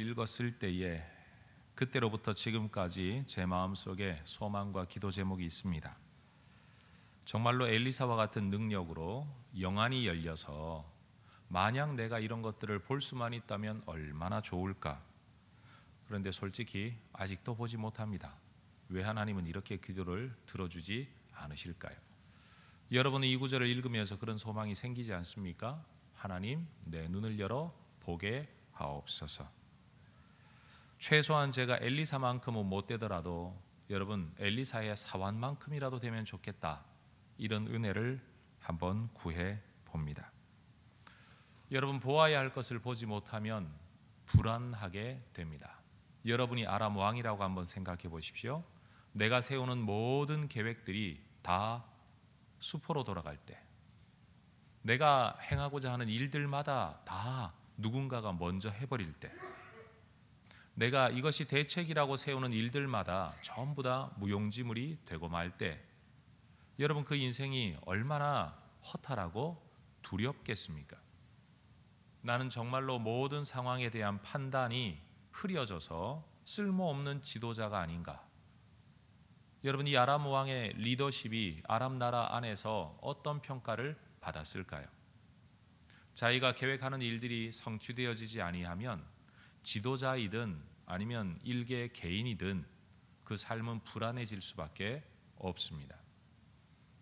읽었을 때에 그때로부터 지금까지 제 마음속에 소망과 기도 제목이 있습니다. 정말로 엘리사와 같은 능력으로 영안이 열려서 만약 내가 이런 것들을 볼 수만 있다면 얼마나 좋을까. 그런데 솔직히 아직도 보지 못합니다. 왜 하나님은 이렇게 기도를 들어주지 않으실까요? 여러분은 이 구절을 읽으면서 그런 소망이 생기지 않습니까? 하나님, 내 눈을 열어 보게 하옵소서. 최소한 제가 엘리사만큼은 못 되더라도 여러분 엘리사의 사환만큼이라도 되면 좋겠다, 이런 은혜를 한번 구해 봅니다. 여러분, 보아야 할 것을 보지 못하면 불안하게 됩니다. 여러분이 아람 왕이라고 한번 생각해 보십시오. 내가 세우는 모든 계획들이 다 수포로 돌아갈 때, 내가 행하고자 하는 일들마다 다 누군가가 먼저 해버릴 때, 내가 이것이 대책이라고 세우는 일들마다 전부 다 무용지물이 되고 말 때, 여러분 그 인생이 얼마나 허탈하고 두렵겠습니까? 나는 정말로 모든 상황에 대한 판단이 흐려져서 쓸모없는 지도자가 아닌가. 여러분, 이 아람 왕의 리더십이 아람 나라 안에서 어떤 평가를 받았을까요? 자기가 계획하는 일들이 성취되어지지 아니하면 지도자이든 아니면 일개 개인이든 그 삶은 불안해질 수밖에 없습니다.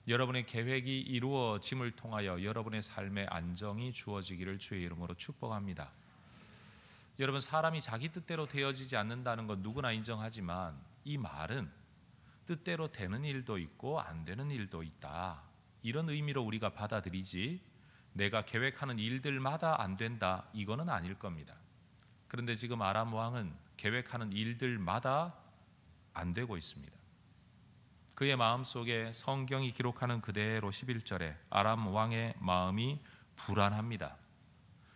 여러분의 계획이 이루어짐을 통하여 여러분의 삶에 안정이 주어지기를 주의 이름으로 축복합니다. 여러분, 사람이 자기 뜻대로 되어지지 않는다는 건 누구나 인정하지만 이 말은 뜻대로 되는 일도 있고 안 되는 일도 있다, 이런 의미로 우리가 받아들이지 내가 계획하는 일들마다 안 된다, 이거는 아닐 겁니다. 그런데 지금 아람 왕은 계획하는 일들마다 안 되고 있습니다. 그의 마음속에 성경이 기록하는 그대로 11절에 아람 왕의 마음이 불안합니다.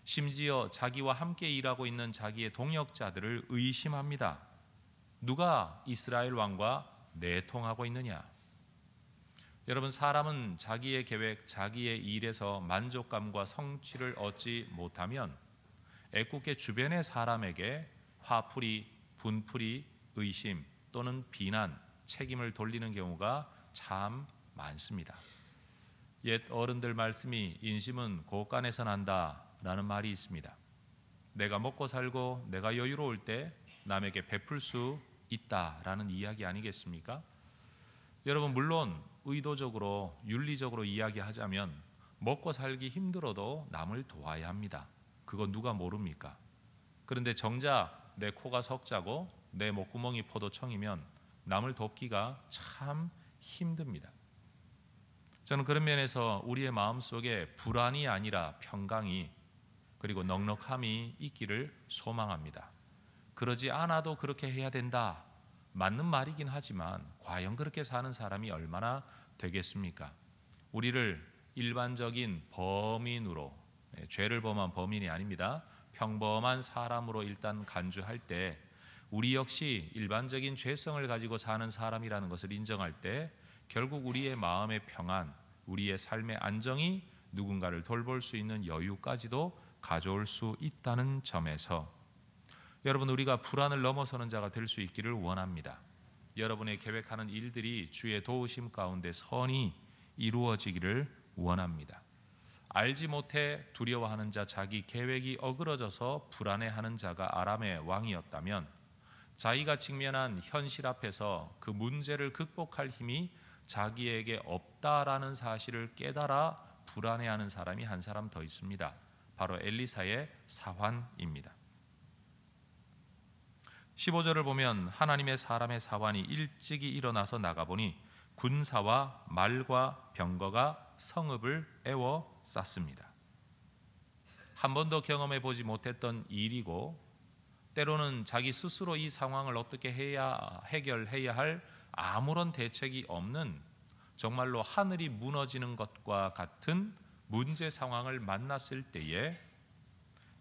심지어 자기와 함께 일하고 있는 자기의 동역자들을 의심합니다. 누가 이스라엘 왕과 내통하고 있느냐? 여러분, 사람은 자기의 계획, 자기의 일에서 만족감과 성취를 얻지 못하면 애꿎게 주변의 사람에게 화풀이, 분풀이, 의심 또는 비난, 책임을 돌리는 경우가 참 많습니다. 옛 어른들 말씀이 인심은 곳간에서 난다 라는 말이 있습니다. 내가 먹고 살고 내가 여유로울 때 남에게 베풀 수 있다라는 이야기 아니겠습니까? 여러분, 물론 의도적으로 윤리적으로 이야기하자면 먹고 살기 힘들어도 남을 도와야 합니다. 그거 누가 모릅니까? 그런데 정작 내 코가 석자고 내 목구멍이 포도청이면 남을 돕기가 참 힘듭니다. 저는 그런 면에서 우리의 마음속에 불안이 아니라 평강이, 그리고 넉넉함이 있기를 소망합니다. 그러지 않아도 그렇게 해야 된다, 맞는 말이긴 하지만 과연 그렇게 사는 사람이 얼마나 되겠습니까? 우리를 일반적인 범인으로, 죄를 범한 범인이 아닙니다, 평범한 사람으로 일단 간주할 때, 우리 역시 일반적인 죄성을 가지고 사는 사람이라는 것을 인정할 때 결국 우리의 마음의 평안, 우리의 삶의 안정이 누군가를 돌볼 수 있는 여유까지도 가져올 수 있다는 점에서 여러분, 우리가 불안을 넘어서는 자가 될 수 있기를 원합니다. 여러분의 계획하는 일들이 주의 도우심 가운데 선히 이루어지기를 원합니다. 알지 못해 두려워하는 자, 자기 계획이 어그러져서 불안해하는 자가 아람의 왕이었다면 자기가 직면한 현실 앞에서 그 문제를 극복할 힘이 자기에게 없다라는 사실을 깨달아 불안해하는 사람이 한 사람 더 있습니다. 바로 엘리사의 사환입니다. 15절을 보면 하나님의 사람의 사환이 일찍이 일어나서 나가보니 군사와 말과 병거가 성읍을 에워쌌습니다. 한 번도 경험해 보지 못했던 일이고 때로는 자기 스스로 이 상황을 어떻게 해결해야 할 아무런 대책이 없는, 정말로 하늘이 무너지는 것과 같은 문제 상황을 만났을 때에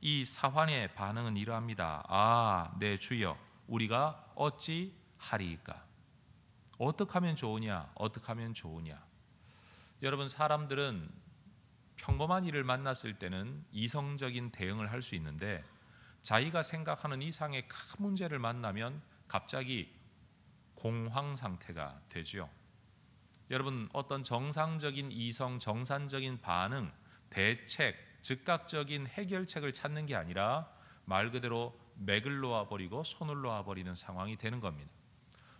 이 사환의 반응은 이러합니다. 아, 네 주여, 우리가 어찌 하리이까? 어떻게 하면 좋으냐? 어떻게 하면 좋으냐? 여러분, 사람들은 평범한 일을 만났을 때는 이성적인 대응을 할 수 있는데 자기가 생각하는 이상의 큰 문제를 만나면 갑자기 공황 상태가 되죠. 여러분, 어떤 정상적인 이성, 정상적인 반응, 대책, 즉각적인 해결책을 찾는 게 아니라 말 그대로 맥을 놓아버리고 손을 놓아버리는 상황이 되는 겁니다.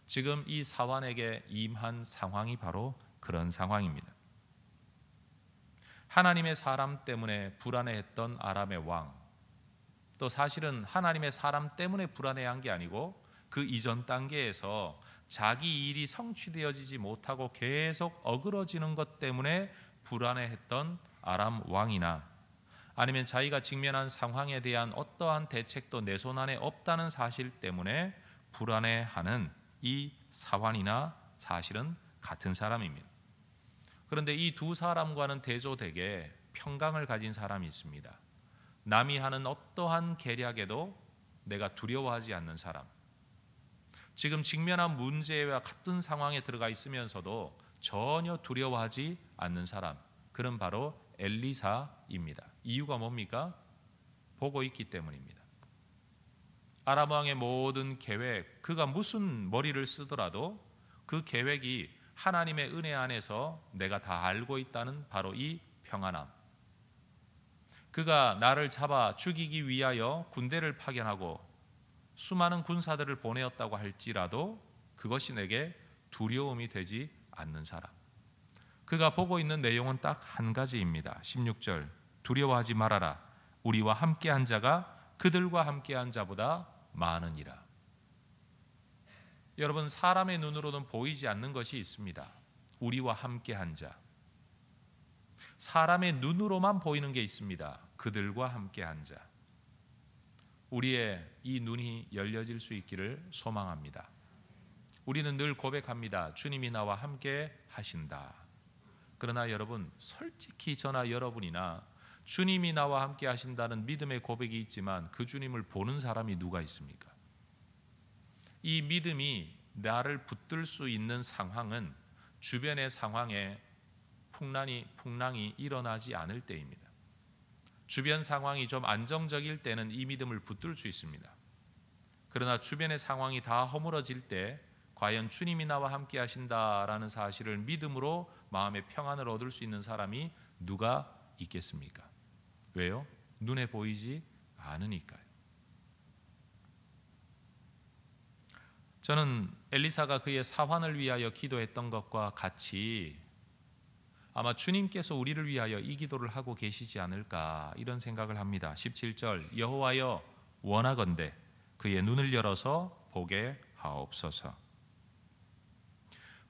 지금 이 사환에게 임한 상황이 바로 그런 상황입니다. 하나님의 사람 때문에 불안해했던 아람의 왕, 또 사실은 하나님의 사람 때문에 불안해한 게 아니고 그 이전 단계에서 자기 일이 성취되어지지 못하고 계속 어그러지는 것 때문에 불안해했던 아람 왕이나, 아니면 자기가 직면한 상황에 대한 어떠한 대책도 내 손 안에 없다는 사실 때문에 불안해하는 이 사환이나 사실은 같은 사람입니다. 그런데 이 두 사람과는 대조되게 평강을 가진 사람이 있습니다. 남이 하는 어떠한 계략에도 내가 두려워하지 않는 사람, 지금 직면한 문제와 같은 상황에 들어가 있으면서도 전혀 두려워하지 않는 사람, 그는 바로 엘리사입니다. 이유가 뭡니까? 보고 있기 때문입니다. 아람 왕의 모든 계획, 그가 무슨 머리를 쓰더라도 그 계획이 하나님의 은혜 안에서 내가 다 알고 있다는 바로 이 평안함. 그가 나를 잡아 죽이기 위하여 군대를 파견하고 수많은 군사들을 보내었다고 할지라도 그것이 내게 두려움이 되지 않는 사람. 그가 보고 있는 내용은 딱 한 가지입니다. 16절, 두려워하지 말아라. 우리와 함께한 자가 그들과 함께한 자보다 많으니라. 여러분, 사람의 눈으로는 보이지 않는 것이 있습니다. 우리와 함께한 자. 사람의 눈으로만 보이는 게 있습니다. 그들과 함께한 자. 우리의 이 눈이 열려질 수 있기를 소망합니다. 우리는 늘 고백합니다. 주님이 나와 함께 하신다. 그러나 여러분, 솔직히 저나 여러분이나 주님이 나와 함께 하신다는 믿음의 고백이 있지만 그 주님을 보는 사람이 누가 있습니까? 이 믿음이 나를 붙들 수 있는 상황은 주변의 상황에 풍랑이 일어나지 않을 때입니다. 주변 상황이 좀 안정적일 때는 이 믿음을 붙들 수 있습니다. 그러나 주변의 상황이 다 허물어질 때 과연 주님이 나와 함께 하신다라는 사실을 믿음으로 마음의 평안을 얻을 수 있는 사람이 누가 있겠습니까? 왜요? 눈에 보이지 않으니까요. 저는 엘리사가 그의 사환을 위하여 기도했던 것과 같이 아마 주님께서 우리를 위하여 이 기도를 하고 계시지 않을까, 이런 생각을 합니다. 17절, 여호와여 원하건대 그의 눈을 열어서 보게 하옵소서.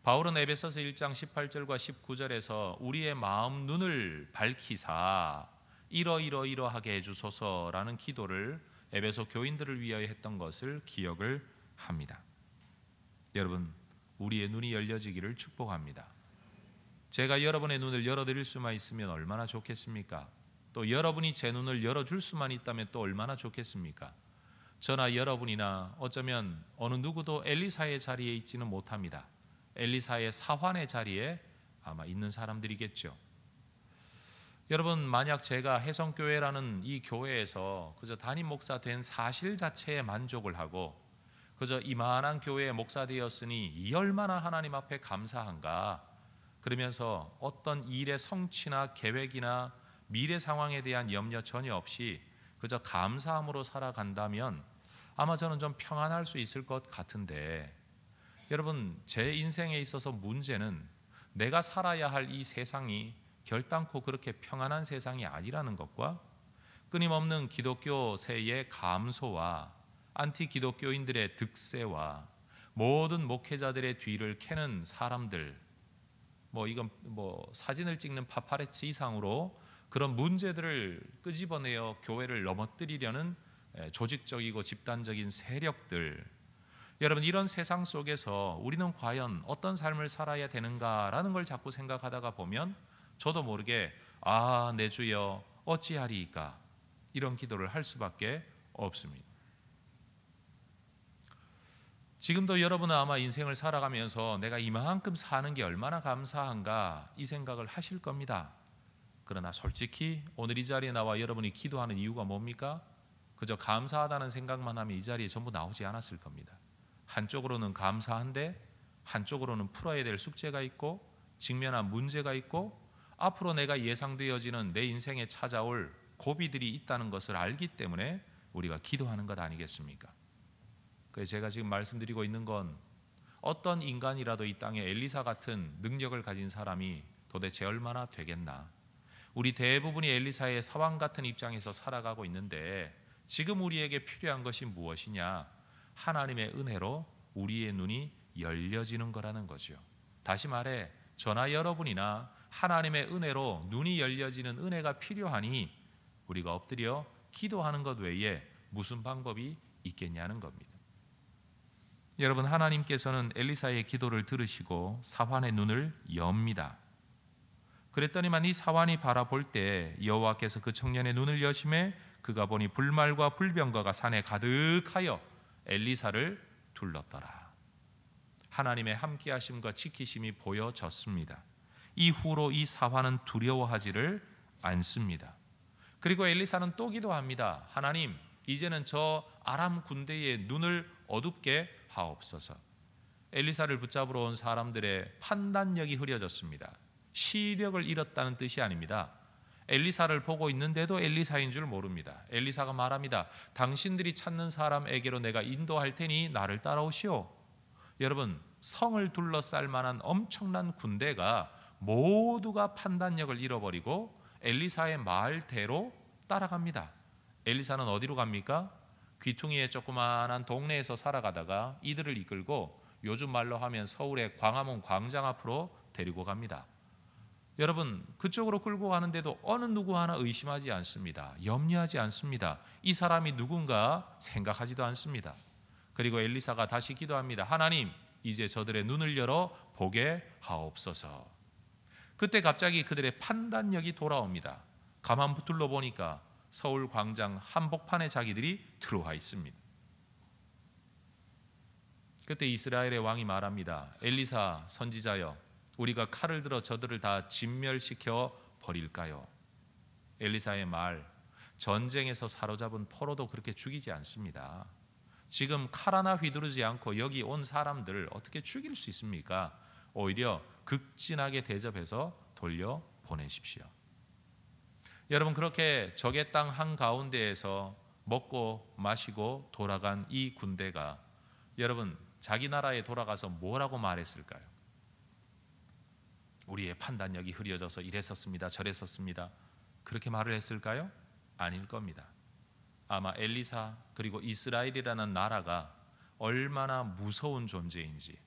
바울은 에베소서 1장 18절과 19절에서 우리의 마음 눈을 밝히사 이러하게 해주소서라는 기도를 에베소 교인들을 위하여 했던 것을 기억을 합니다. 여러분, 우리의 눈이 열려지기를 축복합니다. 제가 여러분의 눈을 열어드릴 수만 있으면 얼마나 좋겠습니까? 또 여러분이 제 눈을 열어줄 수만 있다면 또 얼마나 좋겠습니까? 저나 여러분이나 어쩌면 어느 누구도 엘리사의 자리에 있지는 못합니다. 엘리사의 사환의 자리에 아마 있는 사람들이겠죠. 여러분, 만약 제가 해성교회라는 이 교회에서 그저 담임 목사 된 사실 자체에 만족을 하고 그저 이만한 교회의 목사 되었으니 이 얼마나 하나님 앞에 감사한가, 그러면서 어떤 일의 성취나 계획이나 미래 상황에 대한 염려 전혀 없이 그저 감사함으로 살아간다면 아마 저는 좀 평안할 수 있을 것 같은데, 여러분, 제 인생에 있어서 문제는 내가 살아야 할 이 세상이 결단코 그렇게 평안한 세상이 아니라는 것과 끊임없는 기독교세의 감소와 안티 기독교인들의 득세와 모든 목회자들의 뒤를 캐는 사람들, 이건 사진을 찍는 파파레치 이상으로 그런 문제들을 끄집어내어 교회를 넘어뜨리려는 조직적이고 집단적인 세력들, 여러분, 이런 세상 속에서 우리는 과연 어떤 삶을 살아야 되는가라는 걸 자꾸 생각하다가 보면 저도 모르게 내 주여 어찌하리이까, 이런 기도를 할 수밖에 없습니다. 지금도 여러분은 아마 인생을 살아가면서 내가 이만큼 사는 게 얼마나 감사한가, 이 생각을 하실 겁니다. 그러나 솔직히 오늘 이 자리에 나와 여러분이 기도하는 이유가 뭡니까? 그저 감사하다는 생각만 하면 이 자리에 전부 나오지 않았을 겁니다. 한쪽으로는 감사한데 한쪽으로는 풀어야 될 숙제가 있고 직면한 문제가 있고 앞으로 내가 예상되어지는 내 인생에 찾아올 고비들이 있다는 것을 알기 때문에 우리가 기도하는 것 아니겠습니까? 그래서 제가 지금 말씀드리고 있는 건 어떤 인간이라도 이 땅에 엘리사 같은 능력을 가진 사람이 도대체 얼마나 되겠나. 우리 대부분이 엘리사의 사왕 같은 입장에서 살아가고 있는데 지금 우리에게 필요한 것이 무엇이냐? 하나님의 은혜로 우리의 눈이 열려지는 거라는 거죠. 다시 말해 저나 여러분이나 하나님의 은혜로 눈이 열려지는 은혜가 필요하니 우리가 엎드려 기도하는 것 외에 무슨 방법이 있겠냐는 겁니다. 여러분, 하나님께서는 엘리사의 기도를 들으시고 사환의 눈을 엽니다. 그랬더니만 이 사환이 바라볼 때 여호와께서 그 청년의 눈을 여심해 그가 보니 불말과 불병거가 산에 가득하여 엘리사를 둘렀더라. 하나님의 함께하심과 지키심이 보여졌습니다. 이후로 이 사환은 두려워하지를 않습니다. 그리고 엘리사는 또 기도합니다. 하나님, 이제는 저 아람 군대의 눈을 어둡게 하옵소서. 엘리사를 붙잡으러 온 사람들의 판단력이 흐려졌습니다. 시력을 잃었다는 뜻이 아닙니다. 엘리사를 보고 있는데도 엘리사인 줄 모릅니다. 엘리사가 말합니다. 당신들이 찾는 사람에게로 내가 인도할 테니 나를 따라오시오. 여러분, 성을 둘러쌀 만한 엄청난 군대가 모두가 판단력을 잃어버리고 엘리사의 말대로 따라갑니다. 엘리사는 어디로 갑니까? 귀퉁이의 조그마한 동네에서 살아가다가 이들을 이끌고 요즘 말로 하면 서울의 광화문 광장 앞으로 데리고 갑니다. 여러분, 그쪽으로 끌고 가는데도 어느 누구 하나 의심하지 않습니다. 염려하지 않습니다. 이 사람이 누군가 생각하지도 않습니다. 그리고 엘리사가 다시 기도합니다. 하나님, 이제 저들의 눈을 열어 보게 하옵소서. 그때 갑자기 그들의 판단력이 돌아옵니다. 가만 붙들러 보니까 서울 광장 한복판에 자기들이 들어와 있습니다. 그때 이스라엘의 왕이 말합니다. 엘리사 선지자여, 우리가 칼을 들어 저들을 다 진멸시켜 버릴까요? 엘리사의 말, 전쟁에서 사로잡은 포로도 그렇게 죽이지 않습니다. 지금 칼 하나 휘두르지 않고 여기 온 사람들을 어떻게 죽일 수 있습니까? 오히려 극진하게 대접해서 돌려보내십시오. 여러분, 그렇게 적의 땅 한가운데에서 먹고 마시고 돌아간 이 군대가 여러분, 자기 나라에 돌아가서 뭐라고 말했을까요? 우리의 판단력이 흐려져서 이랬었습니다, 저랬었습니다. 그렇게 말을 했을까요? 아닐 겁니다. 아마 엘리사 그리고 이스라엘이라는 나라가 얼마나 무서운 존재인지.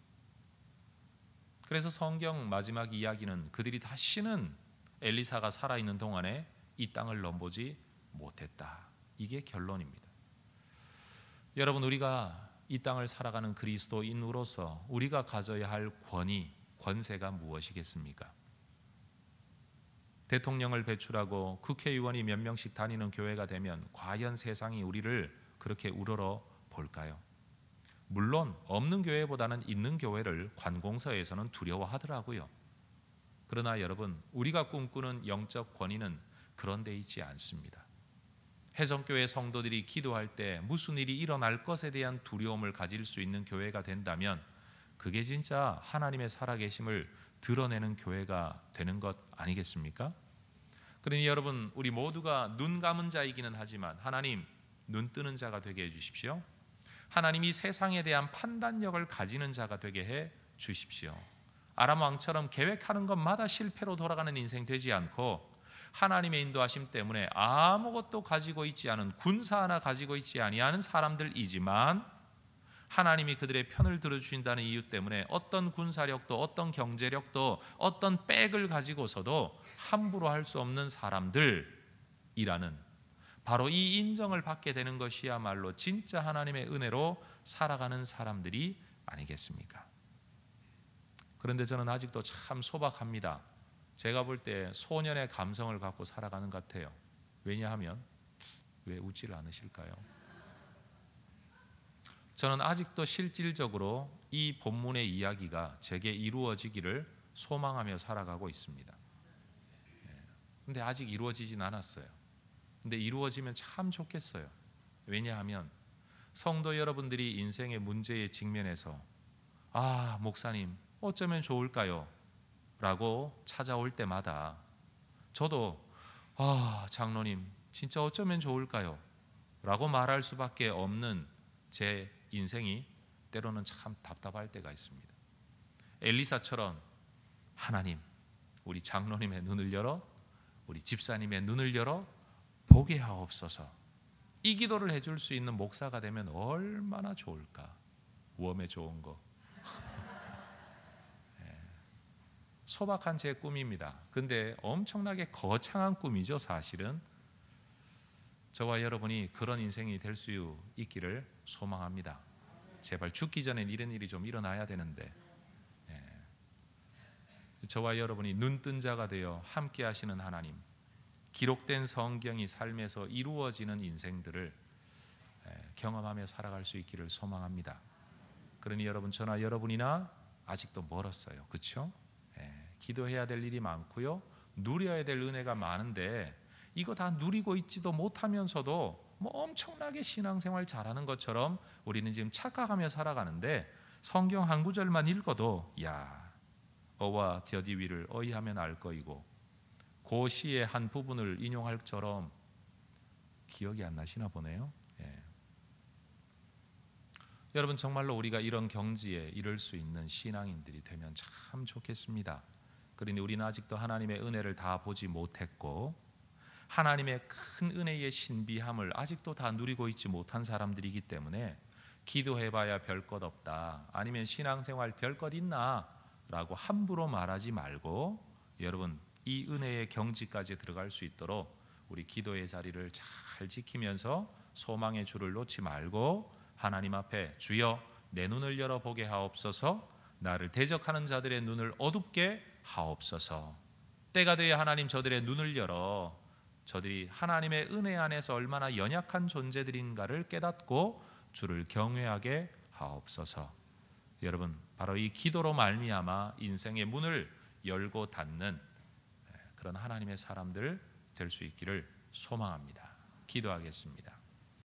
그래서 성경 마지막 이야기는 그들이 다시는 엘리사가 살아있는 동안에 이 땅을 넘보지 못했다. 이게 결론입니다. 여러분, 우리가 이 땅을 살아가는 그리스도인으로서 우리가 가져야 할 권위, 권세가 무엇이겠습니까? 대통령을 배출하고 국회의원이 몇 명씩 다니는 교회가 되면 과연 세상이 우리를 그렇게 우러러 볼까요? 물론 없는 교회보다는 있는 교회를 관공서에서는 두려워하더라고요. 그러나 여러분, 우리가 꿈꾸는 영적 권위는 그런 데 있지 않습니다. 해성교회 성도들이 기도할 때 무슨 일이 일어날 것에 대한 두려움을 가질 수 있는 교회가 된다면 그게 진짜 하나님의 살아계심을 드러내는 교회가 되는 것 아니겠습니까? 그러니 여러분, 우리 모두가 눈 감은 자이기는 하지만 하나님, 눈 뜨는 자가 되게 해주십시오. 하나님이 세상에 대한 판단력을 가지는 자가 되게 해 주십시오. 아람 왕처럼 계획하는 것마다 실패로 돌아가는 인생 되지 않고 하나님의 인도하심 때문에 아무것도 가지고 있지 않은, 군사 하나 가지고 있지 아니하는 사람들이지만 하나님이 그들의 편을 들어주신다는 이유 때문에 어떤 군사력도 어떤 경제력도 어떤 백을 가지고서도 함부로 할 수 없는 사람들이라는, 바로 이 인정을 받게 되는 것이야말로 진짜 하나님의 은혜로 살아가는 사람들이 아니겠습니까? 그런데 저는 아직도 참 소박합니다. 제가 볼 때 소년의 감성을 갖고 살아가는 것 같아요. 왜냐하면, 왜 웃지를 않으실까요? 저는 아직도 실질적으로 이 본문의 이야기가 제게 이루어지기를 소망하며 살아가고 있습니다. 근데 아직 이루어지진 않았어요. 근데 이루어지면 참 좋겠어요. 왜냐하면 성도 여러분들이 인생의 문제에 직면해서 목사님 어쩌면 좋을까요? 라고 찾아올 때마다 저도 장로님 진짜 어쩌면 좋을까요? 라고 말할 수밖에 없는 제 인생이 때로는 참 답답할 때가 있습니다. 엘리사처럼 하나님 우리 장로님의 눈을 열어 우리 집사님의 눈을 열어 보게 하옵소서. 이 기도를 해줄 수 있는 목사가 되면 얼마나 좋을까. 웜에 좋은 거. 소박한 제 꿈입니다. 근데 엄청나게 거창한 꿈이죠. 사실은 저와 여러분이 그런 인생이 될 수 있기를 소망합니다. 제발 죽기 전에 이런 일이 좀 일어나야 되는데 저와 여러분이 눈뜬 자가 되어 함께 하시는 하나님, 기록된 성경이 삶에서 이루어지는 인생들을 경험하며 살아갈 수 있기를 소망합니다. 그러니 여러분, 저나 여러분이나 아직도 멀었어요. 그렇죠? 기도해야 될 일이 많고요, 누려야 될 은혜가 많은데 이거 다 누리고 있지도 못하면서도 뭐 엄청나게 신앙생활 잘하는 것처럼 우리는 지금 착각하며 살아가는데, 성경 한 구절만 읽어도 어와 더디 위를 어이하면 알 거이고, 그 시의 한 부분을 인용할 처럼 기억이 안 나시나 보네요. 여러분, 정말로 우리가 이런 경지에 이를 수 있는 신앙인들이 되면 참 좋겠습니다. 그러니 우리는 아직도 하나님의 은혜를 다 보지 못했고 하나님의 큰 은혜의 신비함을 아직도 다 누리고 있지 못한 사람들이기 때문에 기도해봐야 별것 없다, 아니면 신앙생활 별것 있나 라고 함부로 말하지 말고, 여러분 이 은혜의 경지까지 들어갈 수 있도록 우리 기도의 자리를 잘 지키면서 소망의 줄을 놓지 말고 하나님 앞에 주여 내 눈을 열어보게 하옵소서, 나를 대적하는 자들의 눈을 어둡게 하옵소서. 때가 되어 하나님 저들의 눈을 열어 저들이 하나님의 은혜 안에서 얼마나 연약한 존재들인가를 깨닫고 주를 경외하게 하옵소서. 여러분, 바로 이 기도로 말미암아 인생의 문을 열고 닫는 그런 하나님의 사람들 될 수 있기를 소망합니다. 기도하겠습니다.